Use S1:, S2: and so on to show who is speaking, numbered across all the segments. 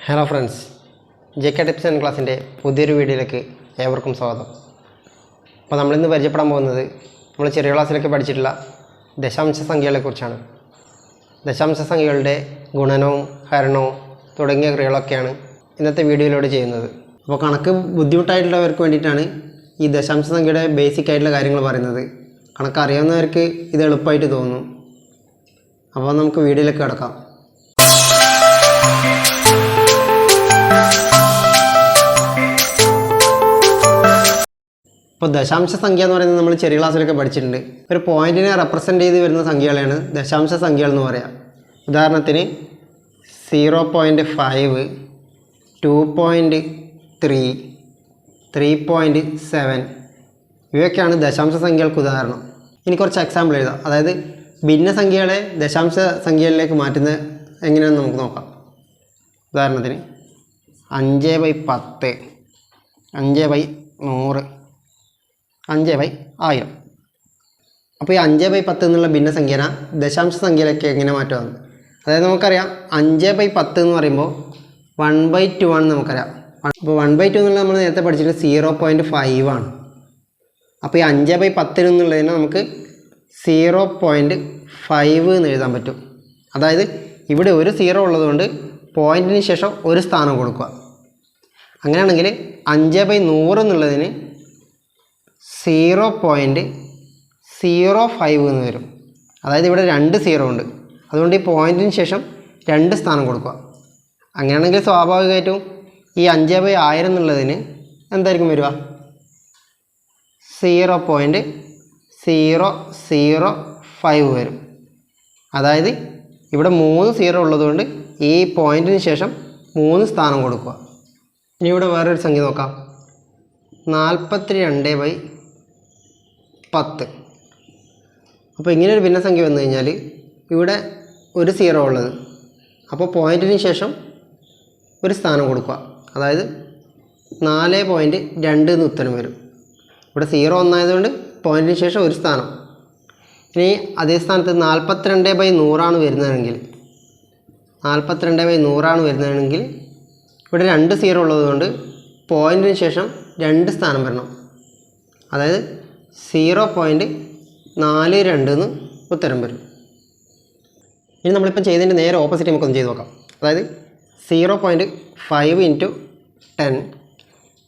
S1: Hello friends, JK tips and ക്ലാസ്സിൻ്റെ പുതിയൊരു വീഡിയോയിലേക്ക് ഏവർക്കും സ്വാഗതം. അപ്പോൾ നമ്മളിന്ന് പരിചയപ്പെടാൻ പോകുന്നത് നമ്മൾ ചെറിയ ക്ലാസ്സിലൊക്കെ പഠിച്ചിട്ടുള്ള ദശാംശ സംഖ്യകളെക്കുറിച്ചാണ്. ദശാംശ സംഖ്യകളുടെ ഗുണനവും ഹരണവും തുടങ്ങിയ ക്രിയകളൊക്കെയാണ് ഇന്നത്തെ വീഡിയോയിലൂടെ ചെയ്യുന്നത്. അപ്പോൾ കണക്ക് ബുദ്ധിമുട്ടായിട്ടുള്ളവർക്ക് വേണ്ടിയിട്ടാണ് ഈ ദശാംശ സംഖ്യയുടെ ബേസിക് ആയിട്ടുള്ള കാര്യങ്ങൾ പറയുന്നത്. കണക്ക് അറിയാവുന്നവർക്ക് ഇത് എളുപ്പമായിട്ട് തോന്നും. അപ്പോൾ നമുക്ക് വീഡിയോയിലേക്ക് കിടക്കാം. ഇപ്പോൾ ദശാംശ സംഖ്യ എന്ന് പറയുന്നത് നമ്മൾ ചെറിയ ക്ലാസ്സിലൊക്കെ പഠിച്ചിട്ടുണ്ട്. ഒരു പോയിന്റിനെ റെപ്രസെൻ്റ് ചെയ്ത് വരുന്ന സംഖ്യകളാണ് ദശാംശ സംഖ്യകൾ എന്ന് പറയുക. ഉദാഹരണത്തിന് 0.5, 2.3, 3.7 ഇവയൊക്കെയാണ് ദശാംശ സംഖ്യകൾക്ക് ഉദാഹരണം. ഇനി കുറച്ച് എക്സാമ്പിൾ എഴുതാം. അതായത് ഭിന്നസംഖ്യകളെ ദശാംശ സംഖ്യകളിലേക്ക് മാറ്റുന്നത് എങ്ങനെയാണെന്ന് നമുക്ക് നോക്കാം. ഉദാഹരണത്തിന് 5/10, 5/100, 5/1000. അപ്പോൾ ഈ 5/10 എന്നുള്ള ഭിന്നസംഖ്യനെ ദശാംശ സംഖ്യയിലേക്ക് എങ്ങനെ മാറ്റുമെന്ന്. അതായത് നമുക്കറിയാം 5/10 എന്ന് പറയുമ്പോൾ 1/2 ആണ് നമുക്കറിയാം. അപ്പോൾ 1/2 എന്നുള്ളത് നമ്മൾ നേരത്തെ പഠിച്ചിട്ട് 0.5 ആണ്. അപ്പോൾ ഈ 5/10 എന്നുള്ളതിനെ നമുക്ക് 0.5 എന്ന് എഴുതാൻ പറ്റും. അതായത് ഇവിടെ ഒരു 0 ഉള്ളതുകൊണ്ട് പോയിൻറ്റിന് ശേഷം ഒരു സ്ഥാനം കൊടുക്കുക. അങ്ങനെയാണെങ്കിൽ 5/100 എന്നുള്ളതിന് 0.05 എന്ന് വരും. അതായത് ഇവിടെ 2 0 ഉണ്ട്, അതുകൊണ്ട് ഈ പോയിൻറ്റിന് ശേഷം 2 സ്ഥാനം കൊടുക്കുക. അങ്ങനെയാണെങ്കിൽ സ്വാഭാവികമായിട്ടും ഈ 5/1000 എന്നുള്ളതിന് എന്തായിരിക്കും വരിക? 0.005 വരും. അതായത് ഇവിടെ 3 0 ഉള്ളതുകൊണ്ട് ഈ പോയിൻറ്റിന് ശേഷം 3 സ്ഥാനം കൊടുക്കുക. ഇനി ഇവിടെ വേറൊരു സംഖ്യ നോക്കാം. 42/10. അപ്പോൾ ഇങ്ങനെയൊരു ഭിന്നസംഖ്യ വന്നു കഴിഞ്ഞാൽ ഇവിടെ ഒരു 0 ഉള്ളത്, അപ്പോൾ പോയിൻറ്റിന് ശേഷം ഒരു സ്ഥാനം കൊടുക്കുക. അതായത് 4.2 എന്ന് ഉത്തരം വരും. ഇവിടെ 0 ഒന്നായതുകൊണ്ട് പോയിൻറ്റിന് ശേഷം ഒരു സ്ഥാനം. ഇനി അതേ സ്ഥാനത്ത് 42/100 വരുന്നതെങ്കിൽ 42/100 വരുന്നതെങ്കിൽ ഇവിടെ 2 0 ഉള്ളതുകൊണ്ട് പോയിൻറ്റിന് ശേഷം 2 സ്ഥാനം വരണം. അതായത് 0.42 എന്ന് ഉത്തരം വരും. ഇനി നമ്മളിപ്പം ചെയ്തതിൻ്റെ നേരെ ഓപ്പോസിറ്റ് നമുക്കൊന്ന് ചെയ്ത് നോക്കാം. അതായത് 0.5 × 10,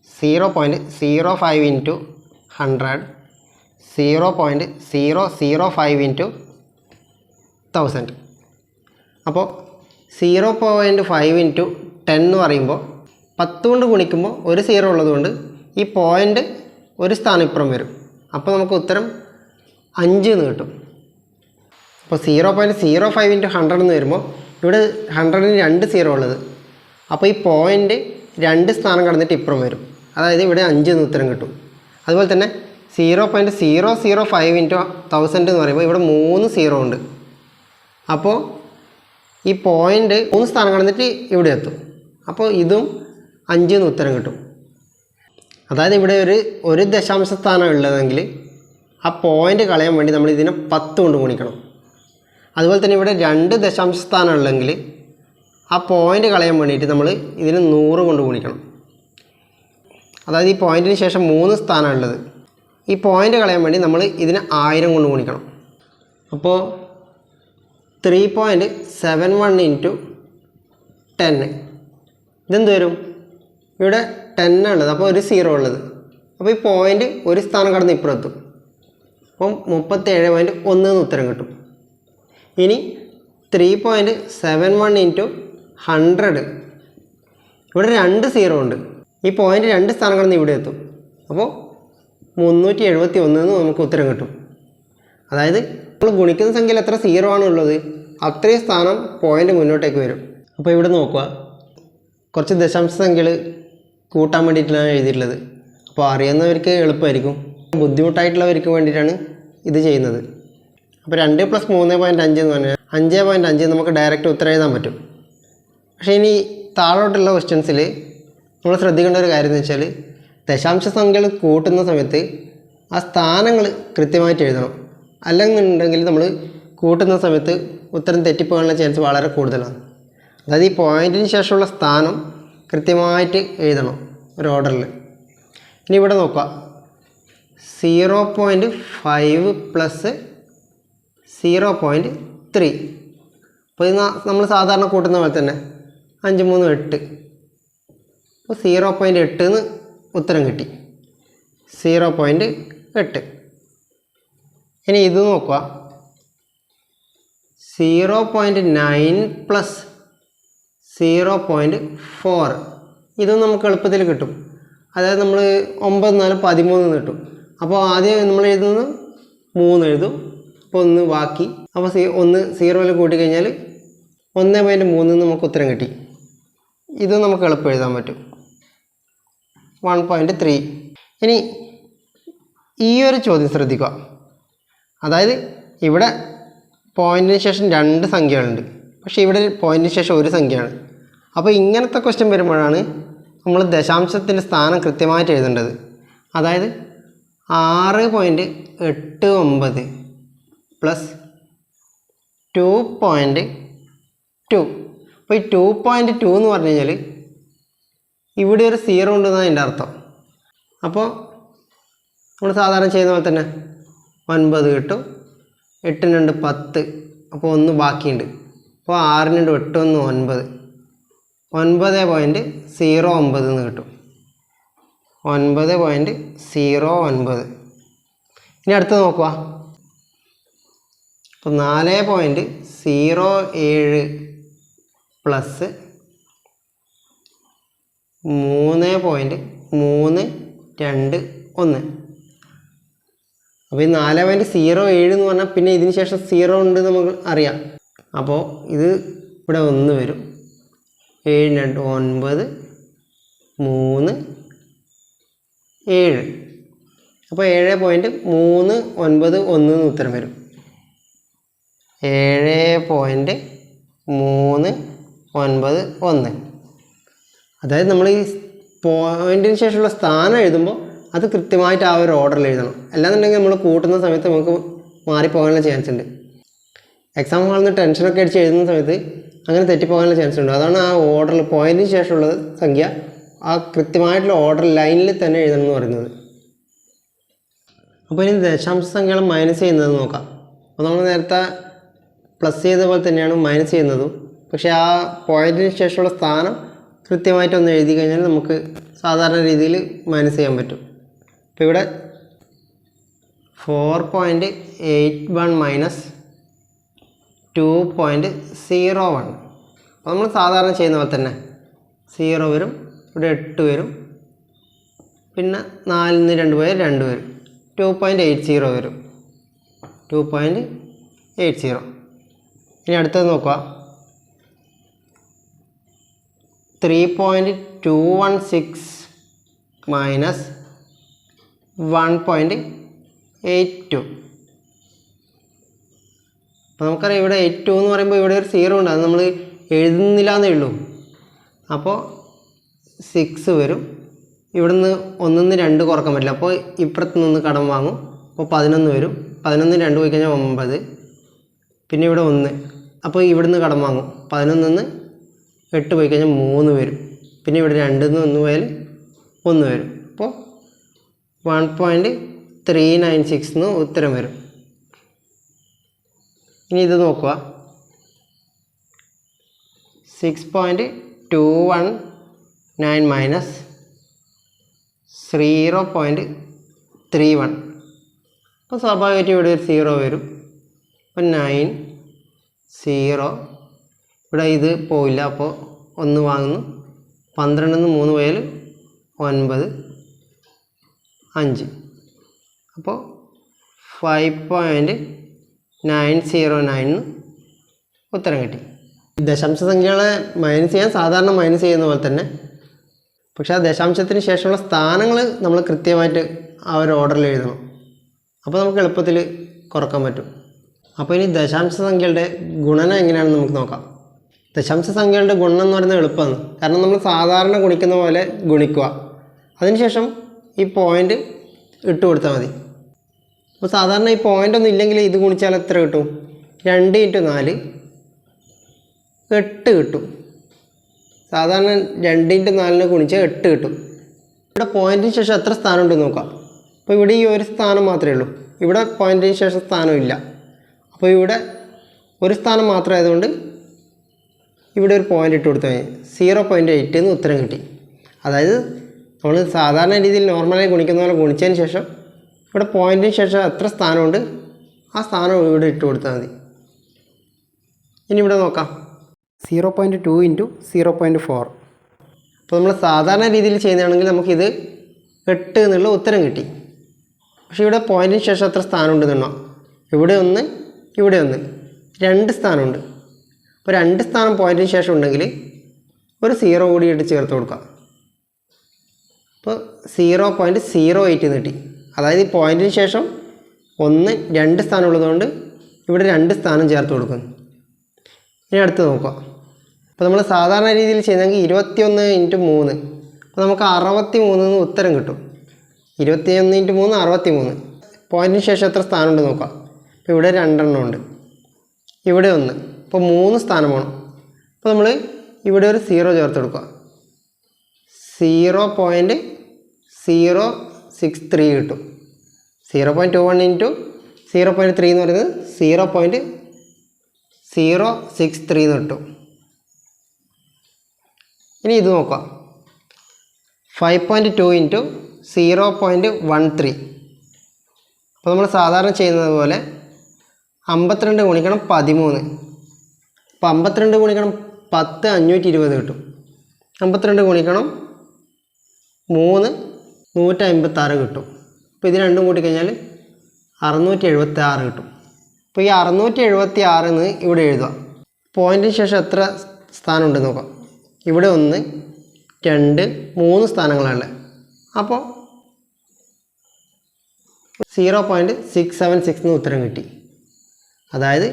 S1: 0.05 × 100, 0.005 × 1000. അപ്പോൾ 0.5 × 10 എന്ന് പറയുമ്പോൾ 10 കൊണ്ട് ഗുണിക്കുമ്പോൾ ഒരു 0 ഉള്ളതുകൊണ്ട് ഈ പോയിൻ്റ് ഒരു സ്ഥാനം ഇപ്പുറം വരും. അപ്പോൾ നമുക്ക് ഉത്തരം 5 എന്ന് കിട്ടും. അപ്പോൾ 0.05 × 100 എന്ന് വരുമ്പോൾ ഇവിടെ 100-ന് 2 0 ഉള്ളത്, അപ്പോൾ ഈ പോയിൻ്റ് 2 സ്ഥാനം കടന്നിട്ട് ഇപ്പുറം വരും. അതായത് ഇവിടെ 5 എന്ന് ഉത്തരം കിട്ടും. അതുപോലെ തന്നെ 0.005 × 1000 എന്ന് പറയുമ്പോൾ ഇവിടെ 3 0 ഉണ്ട്, അപ്പോൾ ഈ പോയിൻ്റ് 3 സ്ഥാനം കടന്നിട്ട് ഇവിടെ എത്തും. അപ്പോൾ ഇതും 5 എന്ന് ഉത്തരം കിട്ടും. അതായത് ഇവിടെ ഒരു ദശാംശ സ്ഥാനം ഉള്ളതെങ്കിൽ ആ പോയിൻ്റ് കളയാൻ വേണ്ടി നമ്മൾ ഇതിനെ 10 കൊണ്ട് ഗുണിക്കണം. അതുപോലെ തന്നെ ഇവിടെ 2 ദശാംശ സ്ഥാനം ഉള്ളെങ്കിൽ ആ പോയിൻ്റ് കളയാൻ വേണ്ടിയിട്ട് നമ്മൾ ഇതിന് 100 കൊണ്ട് ഗുണിക്കണം. അതായത് ഈ പോയിൻറ്റിന് ശേഷം 3 സ്ഥാനം ഉള്ളത്, ഈ പോയിൻ്റ് കളയാൻ വേണ്ടി നമ്മൾ ഇതിന് 1000 കൊണ്ട് ഗുണിക്കണം. അപ്പോൾ 3.71 × 10 ഇതെന്ത് വരും? ഇവിടെ 10 ഉള്ളത്, അപ്പോൾ ഒരു 0 ഉള്ളത്, അപ്പോൾ ഈ പോയിൻ്റ് ഒരു സ്ഥാനം കടന്ന് ഇപ്പുറത്തും, അപ്പം 37.1 എന്ന് ഉത്തരം കിട്ടും. ഇനി 3.71 × 100 ഇവിടെ 2 0 ഉണ്ട്, ഈ പോയിൻ്റ് 2 സ്ഥാനം കടന്ന് ഇവിടെ എത്തും, അപ്പോൾ 371 എന്ന് നമുക്ക് ഉത്തരം കിട്ടും. അതായത് നമ്മൾ ഗുണിക്കുന്ന സംഖ്യയിൽ എത്ര 0 ആണുള്ളത് അത്രയും സ്ഥാനം പോയിൻ്റ് മുന്നോട്ടേക്ക് വരും. അപ്പോൾ ഇവിടെ നോക്കുക, കുറച്ച് ദശാംശ സംഖ്യകൾ കൂട്ടാൻ വേണ്ടിയിട്ടാണ് എഴുതിയിട്ടുള്ളത്. അപ്പോൾ അറിയുന്നവർക്ക് എളുപ്പമായിരിക്കും, ബുദ്ധിമുട്ടായിട്ടുള്ളവർക്ക് വേണ്ടിയിട്ടാണ് ഇത് ചെയ്യുന്നത്. അപ്പോൾ 2 + 3.5 എന്ന് പറഞ്ഞാൽ 5.5 നമുക്ക് ഡയറക്റ്റ് ഉത്തരം എഴുതാൻ പറ്റും. പക്ഷേ ഇനി താഴോട്ടുള്ള ക്വസ്റ്റ്യൻസിൽ നമ്മൾ ശ്രദ്ധിക്കേണ്ട ഒരു കാര്യം എന്ന് വെച്ചാൽ ദശാംശ സംഖ്യകൾ കൂട്ടുന്ന സമയത്ത് ആ സ്ഥാനങ്ങൾ കൃത്യമായിട്ട് എഴുതണം. അല്ലെന്നുണ്ടെങ്കിൽ നമ്മൾ കൂട്ടുന്ന സമയത്ത് ഉത്തരം തെറ്റിപ്പോകാനുള്ള ചാൻസ് വളരെ കൂടുതലാണ്. അതായത് ഈ പോയിൻറ്റിന് ശേഷമുള്ള സ്ഥാനം കൃത്യമായിട്ട് എഴുതണം ഒരു ഓർഡറിൽ. ഇനി ഇവിടെ നോക്കുക 0.5 പ്ലസ് 0.3. അപ്പോൾ ഇത് നമ്മൾ സാധാരണ കൂട്ടുന്ന പോലെ തന്നെ 5 3 8. അപ്പോൾ 0.8 എന്ന് ഉത്തരം കിട്ടി. 0.8. ഇനി ഇത് നോക്കുക 0.9 പ്ലസ് 0.4. ഇതും നമുക്ക് എളുപ്പത്തിൽ കിട്ടും. അതായത് നമ്മൾ 9 4 13 കിട്ടും. അപ്പോൾ ആദ്യം നമ്മൾ എഴുതുന്നത് 3 എഴുതും, അപ്പോൾ 1 ബാക്കി. അപ്പോൾ 1 0 കൂട്ടിക്കഴിഞ്ഞാൽ 1.3 നമുക്ക് ഉത്തരം കിട്ടി. ഇത് നമുക്ക് എളുപ്പം എഴുതാൻ പറ്റും 1.3. ഇനി ഈ ഒരു ചോദ്യം ശ്രദ്ധിക്കുക. അതായത് ഇവിടെ പോയിൻറ്റിന് ശേഷം 2 സംഖ്യകളുണ്ട്, പക്ഷേ ഇവിടെ പോയിൻറ്റിന് ശേഷം ഒരു സംഖ്യയാണ്. അപ്പോൾ ഇങ്ങനത്തെ ക്വസ്റ്റ്യൻ വരുമ്പോഴാണ് നമ്മൾ ദശാംശത്തിൻ്റെ സ്ഥാനം കൃത്യമായിട്ട് എഴുതേണ്ടത്. അതായത് 6.89 പ്ലസ് 2.2. അപ്പോൾ ഈ 2.2 എന്ന് പറഞ്ഞു കഴിഞ്ഞാൽ ഇവിടെ ഒരു 0 ഉണ്ടെന്നാണ് അതിൻ്റെ അർത്ഥം. അപ്പോൾ നമ്മൾ സാധാരണ ചെയ്യുന്ന പോലെ തന്നെ 9 കിട്ടും, 8 2 10, അപ്പോൾ 1 ബാക്കിയുണ്ട്. അപ്പോൾ 6 2 8 1 9, 9.09 എന്ന് കിട്ടും. 9.09. ഇനി അടുത്ത് നോക്കുക. അപ്പോൾ 4.07 പ്ലസ് 3.321. അപ്പോൾ ഈ 4.07 എന്ന് പറഞ്ഞാൽ പിന്നെ ഇതിന് ശേഷം 0 ഉണ്ട് നമുക്ക് അറിയാം. അപ്പോൾ ഇത് ഇവിടെ 1 വരും. 7 2 9 3 7. അപ്പോൾ 7.391 എന്ന് ഉത്തരം വരും. 7.391. അതായത് നമ്മൾ ഈ പോയിൻറ്റിന് ശേഷമുള്ള സ്ഥാനം എഴുതുമ്പോൾ അത് കൃത്യമായിട്ട് ആ ഒരു ഓർഡറിൽ എഴുതണം. അല്ലാന്നുണ്ടെങ്കിൽ നമ്മൾ കൂട്ടുന്ന സമയത്ത് നമുക്ക് മാറിപ്പോകാനുള്ള ചാൻസ് ഉണ്ട്. എക്സാം ഹാളിൽ നിന്ന് ടെൻഷനൊക്കെ അടിച്ച് എഴുതുന്ന സമയത്ത് അങ്ങനെ തെറ്റിപ്പോകാനുള്ള ചാൻസ് ഉണ്ട്. അതാണ് ആ ഓർഡറിൽ പോയിൻറ്റിന് ശേഷമുള്ള സംഖ്യ ആ കൃത്യമായിട്ടുള്ള ഓർഡർ ലൈനിൽ തന്നെ എഴുതണം എന്ന് പറയുന്നത്. അപ്പോൾ ഇനി ദശാംശ സംഖ്യകൾ മൈനസ് ചെയ്യുന്നത് നോക്കാം. അപ്പോൾ നമ്മൾ നേരത്തെ പ്ലസ് ചെയ്ത പോലെ തന്നെയാണ് മൈനസ് ചെയ്യുന്നതും. പക്ഷേ ആ പോയിൻറ്റിന് ശേഷമുള്ള സ്ഥാനം കൃത്യമായിട്ടൊന്ന് എഴുതി കഴിഞ്ഞാൽ നമുക്ക് സാധാരണ രീതിയിൽ മൈനസ് ചെയ്യാൻ പറ്റും. അപ്പോൾ ഇവിടെ 4.81 മൈനസ് 2.01. അപ്പോൾ നമ്മൾ സാധാരണ ചെയ്യുന്ന പോലെ തന്നെ 0 വരും, ഇവിടെ 8 വരും, പിന്നെ 4 2 പോയാൽ 2 വരും, 2.80 വരും. 2.80. ഇനി അടുത്തത് നോക്കുക. 3.216 മൈനസ് 1.82. അപ്പോൾ നമുക്കറിയാം ഇവിടെ 82 എന്ന് പറയുമ്പോൾ ഇവിടെ ഒരു 0 ഉണ്ട്, അത് നമ്മൾ എഴുതുന്നില്ല എന്നേ ഉള്ളൂ. അപ്പോൾ 6 വരും. ഇവിടുന്ന് 1 2 കുറക്കാൻ പറ്റില്ല, അപ്പോൾ ഇപ്പുറത്ത് നിന്ന് കടം വാങ്ങും. അപ്പോൾ 11 വരും. 11 2 പോയി കഴിഞ്ഞാൽ 9. പിന്നെ ഇവിടെ 1, അപ്പോൾ ഇവിടുന്ന് കടം വാങ്ങും. 11 8 പോയി കഴിഞ്ഞാൽ 3 വരും. പിന്നെ ഇവിടെ 2 1 പോയാൽ 1 വരും. അപ്പോൾ 1.396 എന്ന് ഉത്തരം വരും. ഇനി ഇത് നോക്കുക. 6.219 മൈനസ് 0.31. അപ്പോൾ സ്വാഭാവികമായിട്ട് ഇവിടെ ഒരു 0 വരും. അപ്പോൾ 9 0. ഇവിടെ ഇത് പോയില്ല, അപ്പോൾ 1 വാങ്ങുന്നു. 12 3 പോയാൽ 9 5. അപ്പോൾ 5.909 ഉത്തരം കിട്ടി. ദശാംശ സംഖ്യകളെ മൈനസ് ചെയ്യാൻ സാധാരണ മൈനസ് ചെയ്യുന്ന പോലെ തന്നെ, പക്ഷേ ആ ദശാംശത്തിന് ശേഷമുള്ള സ്ഥാനങ്ങൾ നമ്മൾ കൃത്യമായിട്ട് ആ ഒരു ഓർഡറിൽ എഴുതണം. അപ്പോൾ നമുക്ക് എളുപ്പത്തിൽ കുറക്കാൻ പറ്റും. അപ്പോൾ ഇനി ദശാംശ സംഖ്യകളുടെ ഗുണനം എങ്ങനെയാണെന്ന് നമുക്ക് നോക്കാം. ദശാംശ സംഖ്യകളുടെ ഗുണം എന്ന് പറയുന്നത് എളുപ്പമാണ്. കാരണം നമ്മൾ സാധാരണ ഗുണിക്കുന്ന പോലെ ഗുണിക്കുക, അതിനുശേഷം ഈ പോയിൻ്റ് ഇട്ട് കൊടുത്താൽ മതി. അപ്പോൾ സാധാരണ ഈ പോയിൻ്റ് ഒന്നും ഇല്ലെങ്കിൽ ഇത് ഗുണിച്ചാൽ എത്ര കിട്ടും? 2 × 4 8 കിട്ടും. സാധാരണ 2 × 4 ഗുണിച്ചാൽ 8 കിട്ടും. ഇവിടെ പോയിൻറ്റിന് ശേഷം എത്ര സ്ഥാനം ഉണ്ടെന്ന് നോക്കാം. അപ്പോൾ ഇവിടെ ഈ ഒരു സ്ഥാനം മാത്രമേ ഉള്ളൂ. ഇവിടെ പോയിൻറ്റിന് ശേഷം സ്ഥാനമില്ല. അപ്പോൾ ഇവിടെ ഒരു സ്ഥാനം മാത്രമായതുകൊണ്ട് ഇവിടെ ഒരു പോയിൻ്റ് ഇട്ട് കൊടുത്തു കഴിഞ്ഞാൽ 0.8 എന്ന് ഉത്തരം കിട്ടി. അതായത് നമ്മൾ സാധാരണ രീതിയിൽ നോർമലായി ഗുണിക്കുന്ന പോലെ ഗുണിച്ചതിന് ശേഷം ഇവിടെ പോയിൻറ്റിന് ശേഷം എത്ര സ്ഥാനമുണ്ട് ആ സ്ഥാനം ഇവിടെ ഇട്ട് കൊടുത്താൽ മതി. ഇനി ഇവിടെ നോക്കാം. 0.2 × 0.4. അപ്പോൾ നമ്മൾ സാധാരണ രീതിയിൽ ചെയ്യുന്നതാണെങ്കിൽ നമുക്കിത് 8 എന്നുള്ള ഉത്തരം കിട്ടി. പക്ഷേ ഇവിടെ പോയിൻറ്റിന് ശേഷം എത്ര സ്ഥാനം ഉണ്ടെന്നുണ്ടോ? ഇവിടെ 1, ഇവിടെ 1, 2 സ്ഥാനമുണ്ട്. അപ്പോൾ 2 സ്ഥാനം പോയിൻറ്റിന് ശേഷം ഉണ്ടെങ്കിൽ ഒരു 0 കൂടി ഇട്ട് ചേർത്ത് കൊടുക്കാം. അപ്പോൾ 0.08 കിട്ടി. അതായത് ഈ പോയിൻറ്റിന് ശേഷം 1, 2 സ്ഥാനം ഉള്ളതുകൊണ്ട് ഇവിടെ 2 സ്ഥാനം ചേർത്ത് കൊടുക്കുന്നു. ഇനി അടുത്ത് നോക്കാം. അപ്പോൾ നമ്മൾ സാധാരണ രീതിയിൽ ചെയ്യുന്നതെങ്കിൽ 21 × 3. അപ്പോൾ നമുക്ക് 63 എന്ന് ഉത്തരം കിട്ടും. 21 × 3 63. പോയിൻറ്റിന് ശേഷം എത്ര സ്ഥാനം ഉണ്ട് നോക്കാം. അപ്പോൾ ഇവിടെ 2 എണ്ണം ഉണ്ട്, ഇവിടെ 1. അപ്പോൾ 3 സ്ഥാനം വേണം. അപ്പോൾ നമ്മൾ ഇവിടെ ഒരു 0 ചേർത്ത് കൊടുക്കുക. 0.063 കിട്ടും. 0.21 × 0.3 എന്ന് പറയുന്നത് 0.063 എന്ന് കിട്ടും. ഇനി ഇത് നോക്കാം. 5.2 × 0.13. അപ്പോൾ നമ്മൾ സാധാരണ ചെയ്യുന്നത് പോലെ 52 ഗുണിക്കണം 13. അപ്പോൾ 52 ഗുണിക്കണം 10 520 കിട്ടും. 52 ഗുണിക്കണം 3 156 കിട്ടും. അപ്പോൾ ഇത് രണ്ടും കൂട്ടിക്കഴിഞ്ഞാൽ 676 കിട്ടും. അപ്പോൾ ഈ 676 എന്ന് ഇവിടെ എഴുതുക. പോയിൻറ്റിന് ശേഷം എത്ര സ്ഥാനം ഉണ്ടെന്ന് നോക്കാം. ഇവിടെ 1 2 3 സ്ഥാനങ്ങളുള്ളത്. അപ്പോൾ 0.676 എന്ന് ഉത്തരം കിട്ടി. അതായത്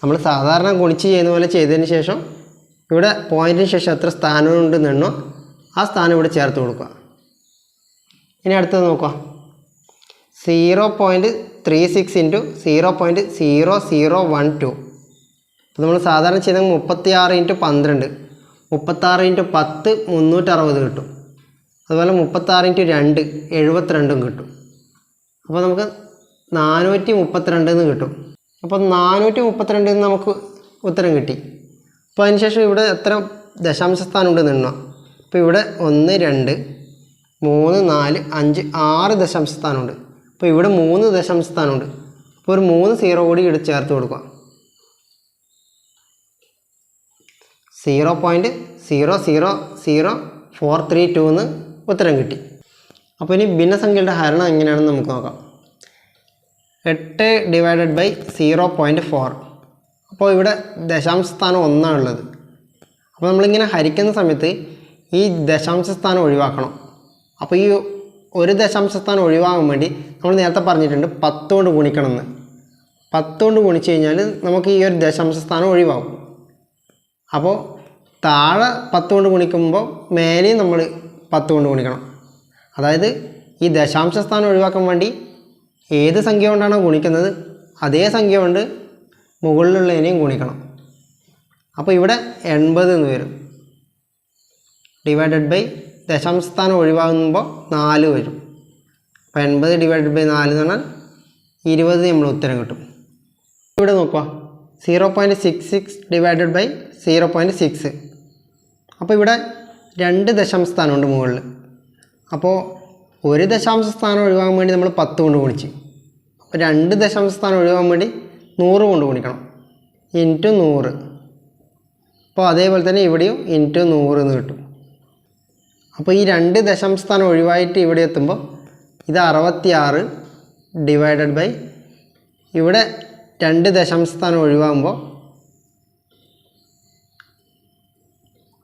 S1: നമ്മൾ സാധാരണ ഗുണിച്ച് ചെയ്യുന്ന പോലെ ചെയ്തതിന് ശേഷം ഇവിടെ പോയിൻറ്റിന് ശേഷം എത്ര സ്ഥാനമുണ്ടെന്നെണ്ണോ ആ സ്ഥാനം ഇവിടെ ചേർത്ത് കൊടുക്കുക. ഇനി അടുത്തത് നോക്കാം. 0.36 × 0.0012. അപ്പോൾ നമ്മൾ സാധാരണ ചെയ്യുന്നത് 36 × 12. 36 × 10 360 കിട്ടും. അതുപോലെ 36 × 2 72 കിട്ടും. അപ്പോൾ നമുക്ക് 432 എന്ന് കിട്ടും. അപ്പോൾ 432 എന്ന് നമുക്ക് ഉത്തരം കിട്ടി. അപ്പോൾ അതിന് ശേഷം ഇവിടെ എത്ര ദശാംശ സ്ഥാനം ഉണ്ടെന്ന് എണ്ണാം. അപ്പോൾ ഇവിടെ 1 2 3 4 5 6 ദശാംശ സ്ഥാനമുണ്ട്. അപ്പോൾ ഇവിടെ 3 ദശാംശ സ്ഥാനമുണ്ട്. അപ്പോൾ ഒരു 3 0 കൂടി ഇവിടെ ചേർത്ത് കൊടുക്കുക. 0.00432 എന്ന് ഉത്തരം കിട്ടി. അപ്പോൾ ഇനി ഭിന്നസംഖ്യയുടെ ഹരണം എങ്ങനെയാണെന്ന് നമുക്ക് നോക്കാം. 8 / 0.4. അപ്പോൾ ഇവിടെ ദശാംശ സ്ഥാനം 1 ഉള്ളത്. അപ്പോൾ നമ്മളിങ്ങനെ ഹരിക്കുന്ന സമയത്ത് ഈ ദശാംശ സ്ഥാനം ഒഴിവാക്കണം. അപ്പോൾ ഈ ഒരു ദശാംശ സ്ഥാനം ഒഴിവാകാൻ വേണ്ടി നമ്മൾ നേരത്തെ പറഞ്ഞിട്ടുണ്ട് 10 കൊണ്ട് ഗുണിക്കണം എന്ന്. 10 കൊണ്ട് ഗുണിച്ച് കഴിഞ്ഞാൽ നമുക്ക് ഈ ഒരു ദശാംശ സ്ഥാനം ഒഴിവാകും. അപ്പോൾ താഴെ 10 കൊണ്ട് ഗുണിക്കുമ്പോൾ മേലെയും നമ്മൾ 10 കൊണ്ട് ഗുണിക്കണം. അതായത് ഈ ദശാംശ സ്ഥാനം ഒഴിവാക്കാൻ വേണ്ടി ഏത് സംഖ്യ കൊണ്ടാണോ ഗുണിക്കുന്നത് അതേ സംഖ്യ കൊണ്ട് മുകളിലുള്ളതിനെയും ഗുണിക്കണം. അപ്പോൾ ഇവിടെ 80 എന്ന് വരും. ഡിവൈഡഡ് ബൈ ദശാംശ സ്ഥാനം ഒഴിവാകുമ്പോൾ 4 വരും. അപ്പോൾ 80 / 4 എന്ന് പറഞ്ഞാൽ 20 നമ്മൾ ഉത്തരം കിട്ടും. ഇവിടെ നോക്കുക. 0.66 / 0.6. അപ്പോൾ ഇവിടെ 2 ദശാംശ സ്ഥാനമുണ്ട് മുകളിൽ. അപ്പോൾ ഒരു ദശാംശ സ്ഥാനം ഒഴിവാകാൻ വേണ്ടി നമ്മൾ 10 കൊണ്ട് ഗുണിച്ച്. അപ്പോൾ 2 ദശാംശ സ്ഥാനം ഒഴിവാകാൻ വേണ്ടി 100 കൊണ്ട് ഗുണിക്കണം. × 100. അപ്പോൾ അതേപോലെ തന്നെ ഇവിടെയും × 100 എന്ന് കിട്ടും. അപ്പോൾ ഈ 2 ദശാംശ സ്ഥാനം ഒഴിവായിട്ട് ഇവിടെ എത്തുമ്പോൾ ഇത് 66 ഡിവൈഡഡ് ബൈ ഇവിടെ 2 ദശാംശ സ്ഥാനം ഒഴിവാകുമ്പോൾ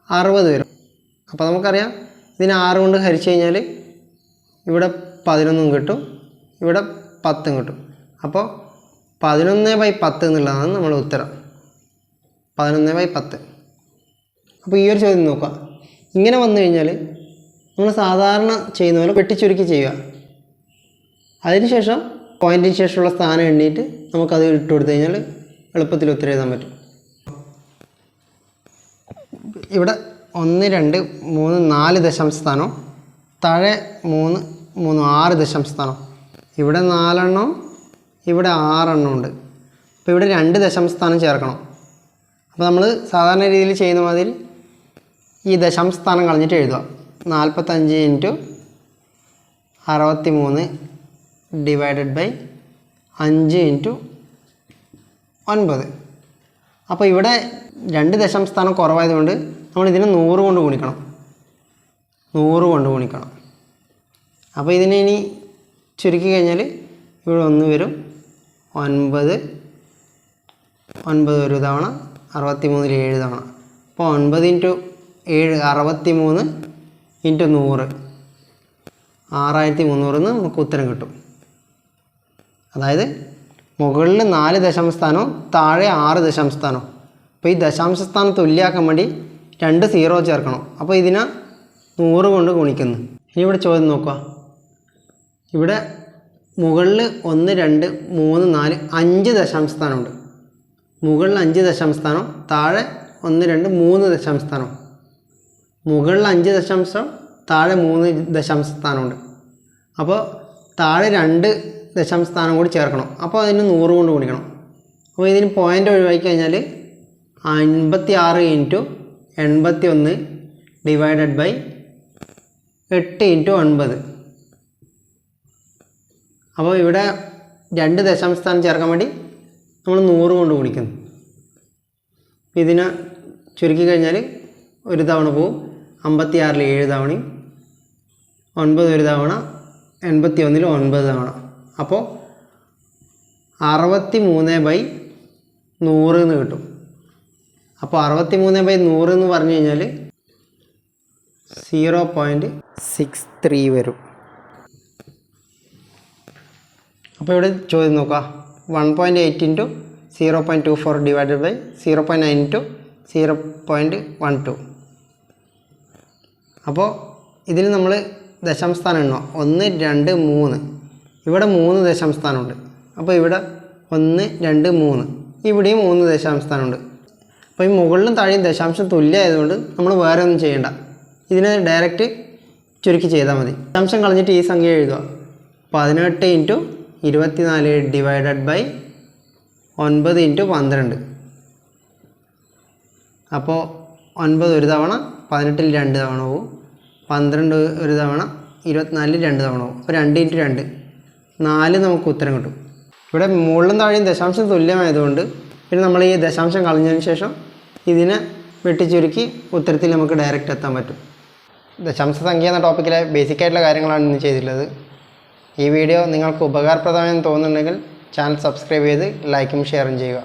S1: 60 വരും. അപ്പോൾ നമുക്കറിയാം ഇതിനെ 6 കൊണ്ട് ഹരിച്ചു കഴിഞ്ഞാൽ ഇവിടെ 11 കിട്ടും, ഇവിടെ 10 കിട്ടും. അപ്പോൾ 11/10 എന്നുള്ളതാണ് നമ്മുടെ ഉത്തരം. 11/10. അപ്പോൾ ഈ ഒരു ചോദ്യം നോക്കുക. ഇങ്ങനെ വന്നു കഴിഞ്ഞാൽ നമ്മൾ സാധാരണ ചെയ്യുന്ന പോലെ വെട്ടിച്ചുരുക്കി ചെയ്യുക. അതിനുശേഷം പോയിൻറ്റിന് ശേഷമുള്ള സ്ഥാനം എണ്ണിയിട്ട് നമുക്കത് ഇട്ട് കൊടുത്തു കഴിഞ്ഞാൽ എളുപ്പത്തിൽ ഉത്തരം എഴുതാൻ പറ്റും. ഇവിടെ 1 2 3 4 ദശാംശ സ്ഥാനം, താഴെ 3 3 6 ദശാംശ സ്ഥാനം. ഇവിടെ 4 എണ്ണം, ഇവിടെ 6 എണ്ണം ഉണ്ട്. അപ്പോൾ ഇവിടെ 2 ദശാംശ സ്ഥാനം ചേർക്കണം. അപ്പോൾ നമ്മൾ സാധാരണ രീതിയിൽ ചെയ്യുന്ന മാതിരി ഈ ദശാംശ സ്ഥാനം കളഞ്ഞിട്ട് എഴുതുക. 45 ഇൻറ്റു 63 ഡിവൈഡഡ് ബൈ 5 ഇൻറ്റു 9. അപ്പോൾ ഇവിടെ 2 ദശാംശ സ്ഥാനം കുറവായതുകൊണ്ട് നമ്മൾ ഇതിനെ 100 കൊണ്ട് ഗുണിക്കണം. 100 കൊണ്ട് ഗുണിക്കണം. അപ്പോൾ ഇതിനെ ഇനി ചുരുക്കി കഴിഞ്ഞാൽ ഇവിടെ 1 വരും, 9 9 ഒരു തവണ, 63 7 തവണ. അപ്പോൾ 9 ഇൻറ്റു 7 63 ഇൻറ്റു 100 6300 എന്ന് നമുക്ക് ഉത്തരം കിട്ടും. അതായത് മുകളിൽ 4 ദശാംശ സ്ഥാനവും താഴെ 6 ദശാംശ സ്ഥാനവും. അപ്പോൾ ഈ ദശാംശ സ്ഥാനം തുല്യമാക്കാൻ വേണ്ടി 2 0 ചേർക്കണം. അപ്പോൾ ഇതിനെ 100 കൊണ്ട് ഗുണിക്കുന്നു. ഇനി ഇവിടെ ചോദ്യം നോക്കുക. ഇവിടെ മുകളിൽ 1 2 3 4 5 ദശാംശ സ്ഥാനമുണ്ട്. മുകളിൽ 5 ദശാംശ സ്ഥാനം, താഴെ 1 2 3 ദശാംശ സ്ഥാനം. മുകളിൽ 5 ദശാംശം, താഴെ 3 ദശാംശ സ്ഥാനമുണ്ട്. അപ്പോൾ താഴെ 2 ദശാംശ സ്ഥാനം കൂടി ചേർക്കണം. അപ്പോൾ അതിന് 100 കൊണ്ട് ഗുണിക്കണം. അപ്പോൾ ഇതിന് പോയിൻ്റ് ഒഴിവാക്കി കഴിഞ്ഞാൽ 56 ഇൻറ്റു 81 ഡിവൈഡഡ് ബൈ 8 ഇൻറ്റു 9. അപ്പോൾ ഇവിടെ 2 ദശാംശ സ്ഥാനം ചേർക്കാൻ വേണ്ടി നമ്മൾ 100 കൊണ്ട് ഗുണിക്കുന്നു. ഇതിനെ ചുരുക്കി കഴിഞ്ഞാൽ ഒരു തവണ പോവും, 56 7 തവണയും, 9 ഒരു തവണ, 81 9 തവണ. അപ്പോൾ 63/100 എന്ന് കിട്ടും. അപ്പോൾ 63/100 എന്ന് പറഞ്ഞു കഴിഞ്ഞാൽ 0.63 വരും. അപ്പോൾ ഇവിടെ ചോദ്യം നോക്കുക. 1.8 ഇൻറ്റു 0.24 ഡിവൈഡഡ് ബൈ 0.9 ഇൻറ്റു 0.12. അപ്പോൾ ഇതിൽ നമ്മൾ ദശാംശ സ്ഥാനം എണ്ണോ 1 2 3. ഇവിടെ 3 ദശാംശ സ്ഥാനമുണ്ട്. അപ്പോൾ ഇവിടെ 1 2 3. ഇവിടെയും 3 ദശാംശ സ്ഥാനമുണ്ട്. അപ്പോൾ ഈ മുകളിലും താഴെയും ദശാംശം തുല്യമായതുകൊണ്ട് നമ്മൾ വേറെ ഒന്നും ചെയ്യേണ്ട. ഇതിനെ ഡയറക്റ്റ് ചുരുക്കി ചെയ്താൽ മതി. ദശാംശം കളഞ്ഞിട്ട് ഈ സംഖ്യ എഴുതുക. 18 ഇൻറ്റു 24 ഡിവൈഡഡ് ബൈ 9 ഇൻറ്റു 12. അപ്പോൾ 9 ഒരു തവണ, 18 2 തവണ പോവും, 12 ഒരു തവണ, 24 2 തവണ പോവും. അപ്പോൾ 2 ഇൻറ്റു 2 4 നമുക്ക് ഉത്തരം കിട്ടും. ഇവിടെ മുകളിലും താഴെയും ദശാംശം തുല്യമായതുകൊണ്ട് പിന്നെ നമ്മൾ ഈ ദശാംശം കളഞ്ഞതിന് ശേഷം ഇതിനെ വെട്ടിച്ചുരുക്കി ഉത്തരത്തിൽ നമുക്ക് ഡയറക്റ്റ് എത്താൻ പറ്റും. ദശാംശ സംഖ്യ എന്ന ടോപ്പിക്കിലെ ബേസിക്കായിട്ടുള്ള കാര്യങ്ങളാണ് ഇന്ന് ചെയ്തിട്ടുള്ളത്. ഈ വീഡിയോ നിങ്ങൾക്ക് ഉപകാരപ്രദമായെന്ന് തോന്നുന്നുണ്ടെങ്കിൽ ചാനൽ സബ്സ്ക്രൈബ് ചെയ്ത് ലൈക്കും ഷെയറും ചെയ്യുക.